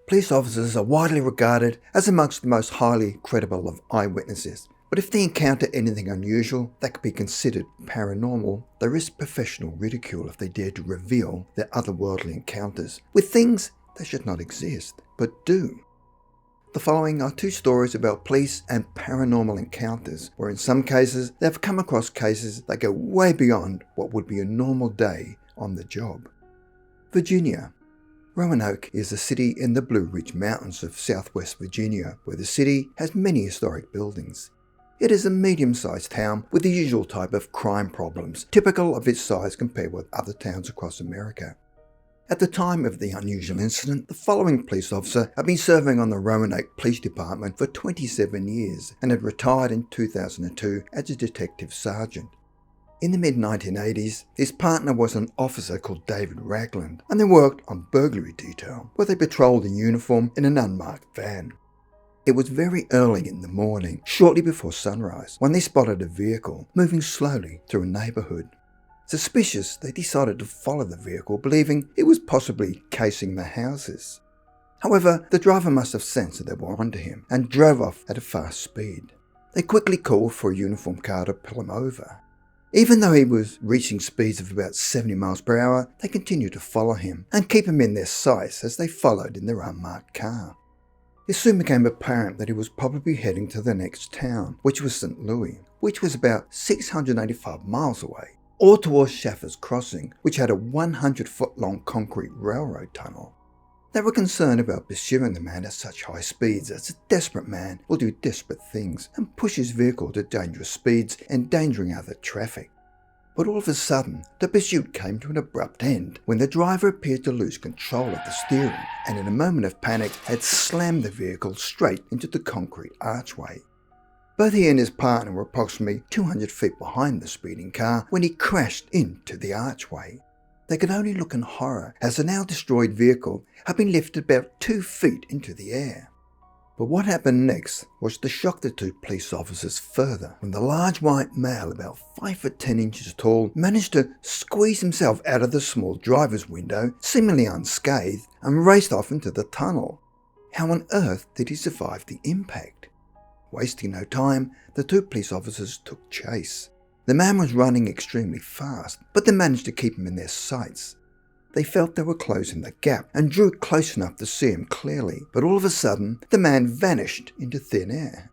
Police officers are widely regarded as amongst the most highly credible of eyewitnesses, but if they encounter anything unusual that could be considered paranormal, they risk professional ridicule if they dare to reveal their otherworldly encounters with things that should not exist, but do. The following are two stories about police and paranormal encounters, where in some cases they have come across cases that go way beyond what would be a normal day on the job. Virginia. Roanoke is a city in the Blue Ridge Mountains of southwest Virginia, where the city has many historic buildings. It is a medium-sized town with the usual type of crime problems, typical of its size compared with other towns across America. At the time of the unusual incident, the following police officer had been serving on the Roanoke Police Department for 27 years and had retired in 2002 as a detective sergeant. In the mid-1980s, his partner was an officer called David Ragland, and they worked on burglary detail, where they patrolled in uniform in an unmarked van. It was very early in the morning, shortly before sunrise, when they spotted a vehicle moving slowly through a neighbourhood. Suspicious, they decided to follow the vehicle, believing it was possibly casing the houses. However, the driver must have sensed that they were onto him and drove off at a fast speed. They quickly called for a uniformed car to pull him over. Even though he was reaching speeds of about 70 miles per hour, they continued to follow him and keep him in their sights as they followed in their unmarked car. It soon became apparent that he was probably heading to the next town, which was St. Louis, which was about 685 miles away, or towards Schaffers Crossing, which had a 100-foot-long concrete railroad tunnel. They were concerned about pursuing the man at such high speeds, as a desperate man will do desperate things and push his vehicle to dangerous speeds, endangering other traffic. But all of a sudden, the pursuit came to an abrupt end when the driver appeared to lose control of the steering and in a moment of panic had slammed the vehicle straight into the concrete archway. Both he and his partner were approximately 200 feet behind the speeding car when he crashed into the archway. They could only look in horror as the now destroyed vehicle had been lifted about 2 feet into the air. But what happened next was to shock the two police officers further when the large white male, about 5 foot 10 inches tall, managed to squeeze himself out of the small driver's window, seemingly unscathed, and raced off into the tunnel. How on earth did he survive the impact? Wasting no time, the two police officers took chase. The man was running extremely fast, but they managed to keep him in their sights. They felt they were closing the gap and drew close enough to see him clearly, but all of a sudden, the man vanished into thin air.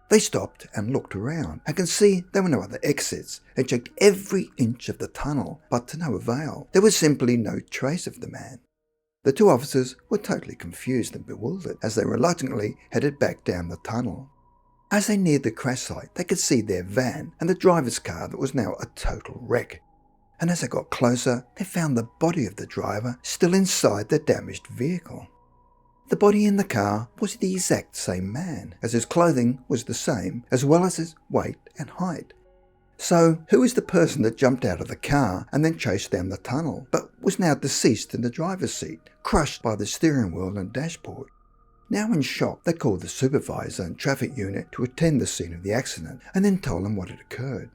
They stopped and looked around and could see there were no other exits and checked every inch of the tunnel, but to no avail. There was simply no trace of the man. The two officers were totally confused and bewildered as they reluctantly headed back down the tunnel. As they neared the crash site, they could see their van and the driver's car that was now a total wreck. And as they got closer, they found the body of the driver still inside the damaged vehicle. The body in the car was the exact same man, as his clothing was the same, as well as his weight and height. So, who is the person that jumped out of the car and then chased down the tunnel, but was now deceased in the driver's seat, crushed by the steering wheel and dashboard? Now in shock, they called the supervisor and traffic unit to attend the scene of the accident and then told them what had occurred.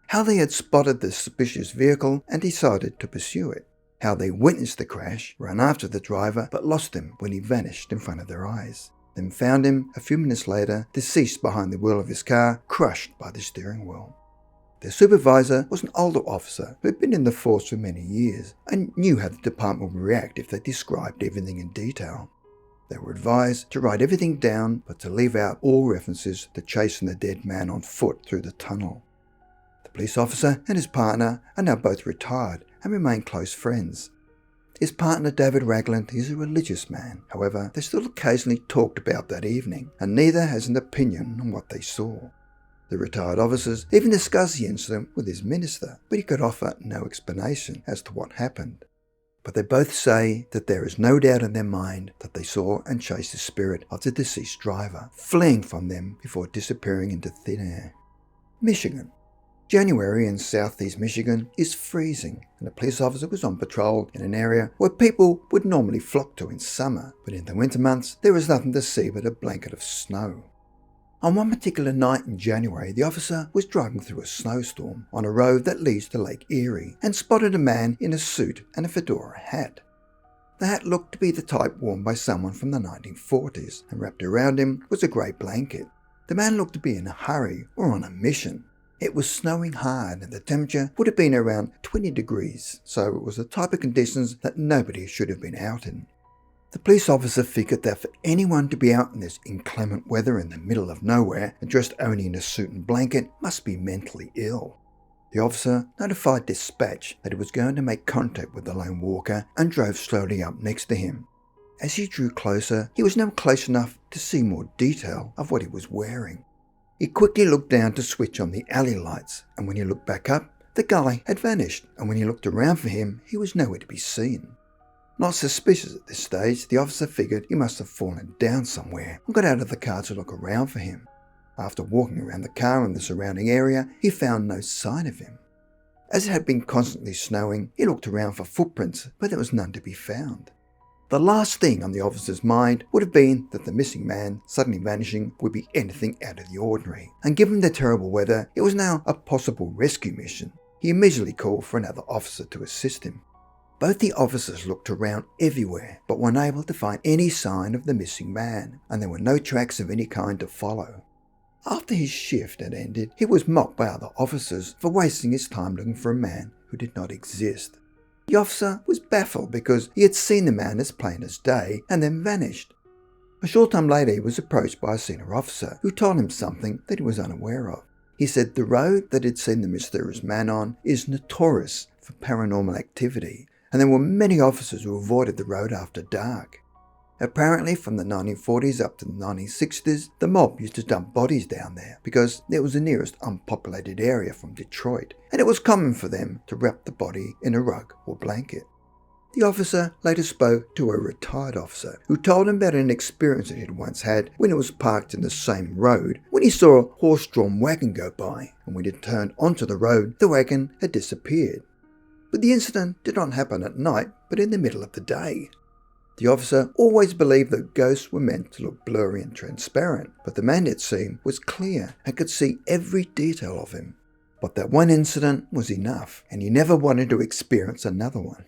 How they had spotted the suspicious vehicle and decided to pursue it. How they witnessed the crash, ran after the driver but lost him when he vanished in front of their eyes. Then found him a few minutes later, deceased behind the wheel of his car, crushed by the steering wheel. Their supervisor was an older officer who had been in the force for many years and knew how the department would react if they described everything in detail. They were advised to write everything down, but to leave out all references to chasing the dead man on foot through the tunnel. The police officer and his partner are now both retired and remain close friends. His partner, David Ragland, is a religious man. However, they still occasionally talked about that evening, and neither has an opinion on what they saw. The retired officers even discussed the incident with his minister, but he could offer no explanation as to what happened. But they both say that there is no doubt in their mind that they saw and chased the spirit of the deceased driver, fleeing from them before disappearing into thin air. Michigan. January in southeast Michigan is freezing, and a police officer was on patrol in an area where people would normally flock to in summer, but in the winter months there is nothing to see but a blanket of snow. On one particular night in January, the officer was driving through a snowstorm on a road that leads to Lake Erie and spotted a man in a suit and a fedora hat. The hat looked to be the type worn by someone from the 1940s, and wrapped around him was a grey blanket. The man looked to be in a hurry or on a mission. It was snowing hard and the temperature would have been around 20 degrees, so it was the type of conditions that nobody should have been out in. The police officer figured that for anyone to be out in this inclement weather in the middle of nowhere and dressed only in a suit and blanket must be mentally ill. The officer notified dispatch that he was going to make contact with the lone walker and drove slowly up next to him. As he drew closer, he was now close enough to see more detail of what he was wearing. He quickly looked down to switch on the alley lights, and when he looked back up, the guy had vanished, and when he looked around for him, he was nowhere to be seen. Not suspicious at this stage, the officer figured he must have fallen down somewhere and got out of the car to look around for him. After walking around the car and the surrounding area, he found no sign of him. As it had been constantly snowing, he looked around for footprints, but there was none to be found. The last thing on the officer's mind would have been that the missing man suddenly vanishing would be anything out of the ordinary, and given the terrible weather, it was now a possible rescue mission. He immediately called for another officer to assist him. Both the officers looked around everywhere, but were unable to find any sign of the missing man, and there were no tracks of any kind to follow. After his shift had ended, he was mocked by other officers for wasting his time looking for a man who did not exist. The officer was baffled because he had seen the man as plain as day and then vanished. A short time later, he was approached by a senior officer who told him something that he was unaware of. He said the road that he'd seen the mysterious man on is notorious for paranormal activity, and there were many officers who avoided the road after dark. Apparently, from the 1940s up to the 1960s, the mob used to dump bodies down there because it was the nearest unpopulated area from Detroit, and it was common for them to wrap the body in a rug or blanket. The officer later spoke to a retired officer who told him about an experience that he had once had when he was parked in the same road when he saw a horse-drawn wagon go by, and when he turned onto the road, the wagon had disappeared. But the incident did not happen at night, but in the middle of the day. The officer always believed that ghosts were meant to look blurry and transparent, but the man, it seemed, was clear and could see every detail of him. But that one incident was enough, and he never wanted to experience another one.